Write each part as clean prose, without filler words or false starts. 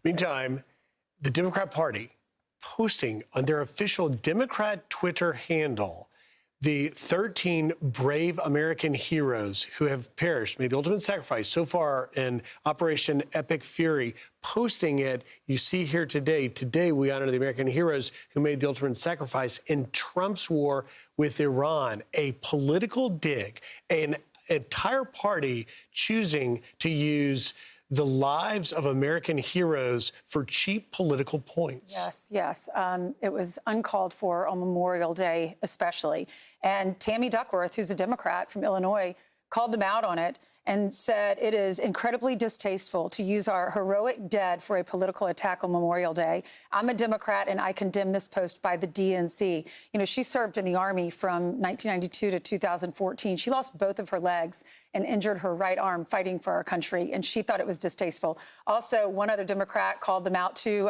Meantime, the Democrat Party posting on their official Democrat Twitter handle the 13 brave American heroes who have perished, made the ultimate sacrifice so far in Operation Epic Fury, posting it. You see here today. Today, we honor the American heroes who made the ultimate sacrifice in Trump's war with Iran, a political dig, an entire party choosing to use the lives of American heroes for cheap political points. Yes. It was uncalled for on Memorial Day, especially. And Tammy Duckworth, who's a Democrat from Illinois, called them out on it and said it is incredibly distasteful to use our heroic dead for a political attack on Memorial Day. I'm a Democrat, and I condemn this post by the DNC. You know, she served in the Army from 1992 to 2014. She lost both of her legs and injured her right arm fighting for our country, and she thought it was distasteful. Also, one other Democrat called them out too,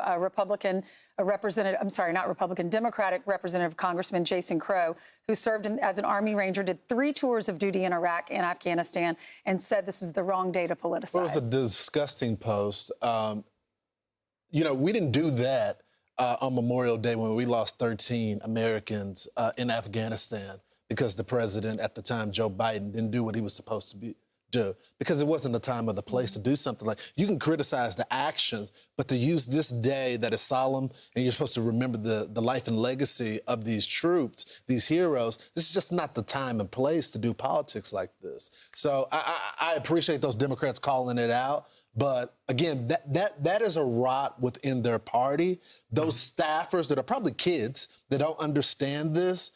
Democratic Representative Congressman Jason Crow, who served as an Army Ranger, did 3 tours of duty in Iraq and Afghanistan, and said this is the wrong day to politicize. Well, it was a disgusting post. You know, we didn't do that on Memorial Day when we lost 13 Americans in Afghanistan because the president at the time, Joe Biden, didn't do what he was supposed to do, because it wasn't the time or the place to do something like. You can criticize the actions, but to use this day that is solemn and you're supposed to remember the life and legacy of these troops, these heroes, this is just not the time and place to do politics like this. So I appreciate those Democrats calling it out. But again, that is a rot within their party. Those staffers that are probably kids that don't understand this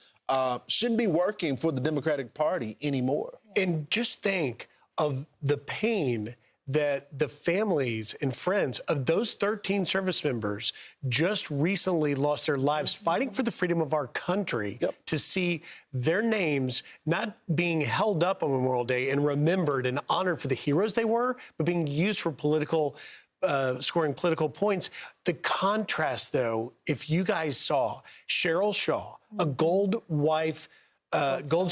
shouldn't be working for the Democratic Party anymore. And just think of the pain that the families and friends of those 13 service members just recently lost their lives fighting for the freedom of our country. Yep. To see their names not being held up on Memorial Day and remembered and honored for the heroes they were, but being used for scoring political points. The contrast, though, if you guys saw Cheryl Shaw, a Gold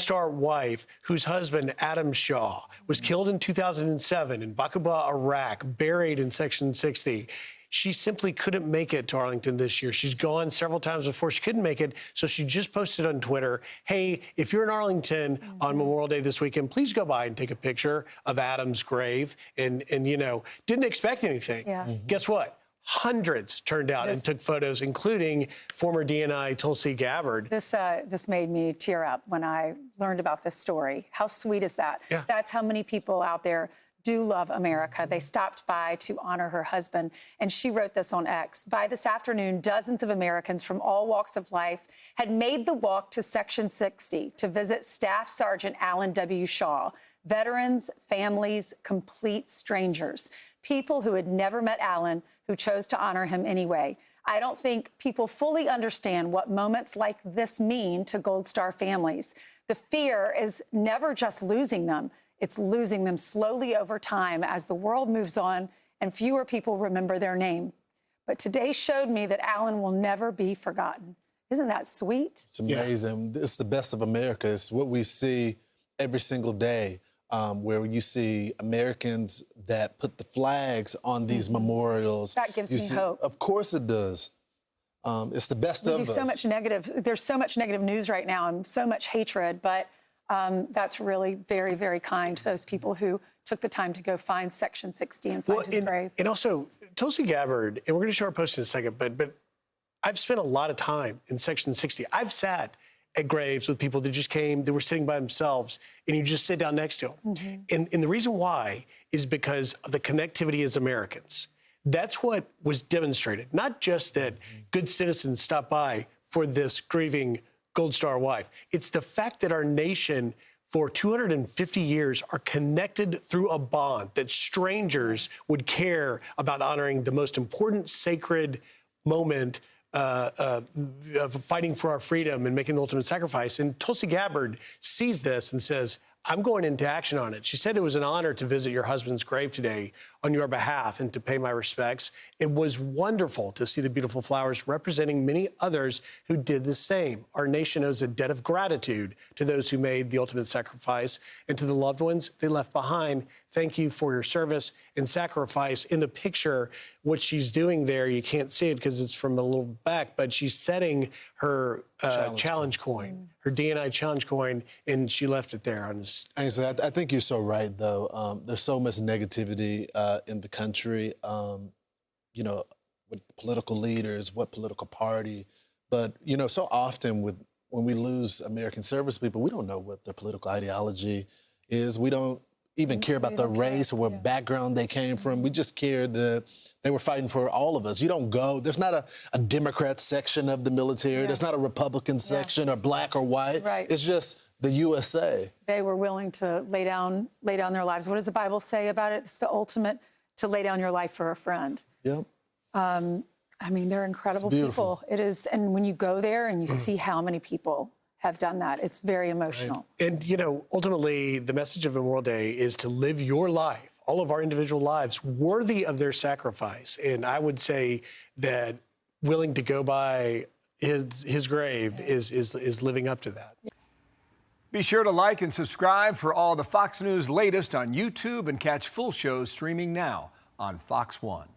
Star wife whose husband, Adam Shaw, was killed in 2007 in Bakuba, Iraq, buried in Section 60. She simply couldn't make it to Arlington this year. She's gone several times before. She couldn't make it, so she just posted on Twitter, hey, if you're in Arlington on Memorial Day this weekend, please go by and take a picture of Adam's grave. And you know, didn't expect anything. Yeah. Guess what? Hundreds turned out and took photos, including former DNI Tulsi Gabbard. This made me tear up when I learned about this story. How sweet is that? Yeah. That's how many people out there do love America. They stopped by to honor her husband, and she wrote this on X. By this afternoon, dozens of Americans from all walks of life had made the walk to Section 60 to visit Staff Sergeant Alan W. Shaw. Veterans, families, complete strangers. People who had never met Alan, who chose to honor him anyway. I don't think people fully understand what moments like this mean to Gold Star families. The fear is never just losing them. It's losing them slowly over time as the world moves on and fewer people remember their name. But today showed me that Alan will never be forgotten. Isn't that sweet? It's amazing. Yeah. It's the best of America. It's what we see every single day. Where you see Americans that put the flags on these memorials. That gives me hope. Of course it does. It's the best of us. There's so much negative news right now and so much hatred, but that's really very, very kind to those people who took the time to go find Section 60 and find his grave. And also, Tulsi Gabbard, and we're going to show her post in a second, but I've spent a lot of time in Section 60. I've sat at graves with people that just came, that were sitting by themselves, and you just sit down next to them. And the reason why is because of the connectivity as Americans. That's what was demonstrated, not just that good citizens stopped by for this grieving Gold Star wife. It's the fact that our nation for 250 years are connected through a bond, that strangers would care about honoring the most important sacred moment of fighting for our freedom and making the ultimate sacrifice. And Tulsi Gabbard sees this and says, I'm going into action on it. She said it was an honor to visit your husband's grave today on your behalf and to pay my respects. It was wonderful to see the beautiful flowers representing many others who did the same. Our nation owes a debt of gratitude to those who made the ultimate sacrifice and to the loved ones they left behind. Thank you for your service and sacrifice. In the picture, what she's doing there, you can't see it because it's from a little back, but she's setting her challenge coin, her DNI challenge coin, and she left it there on this. Ainsley, I think you're so right, though. There's so much negativity in the country, you know, with political leaders, what political party. But, you know, so often when we lose American service people, we don't know what their political ideology is. We don't even care about their race or what background they came from. We just care that they were fighting for all of us. You don't go, there's not a Democrat section of the military. There's not a Republican section or black or white. Right. It's just the USA. They were willing to lay down their lives. What does the Bible say about it? It's the ultimate, to lay down your life for a friend. Yep. I mean, they're incredible people. It is, and when you go there and you see how many people have done that, it's very emotional. Right. And, you know, ultimately, the message of Memorial Day is to live your life, all of our individual lives, worthy of their sacrifice. And I would say that willing to go by his grave is living up to that. Be sure to like and subscribe for all the Fox News latest on YouTube and catch full shows streaming now on Fox One.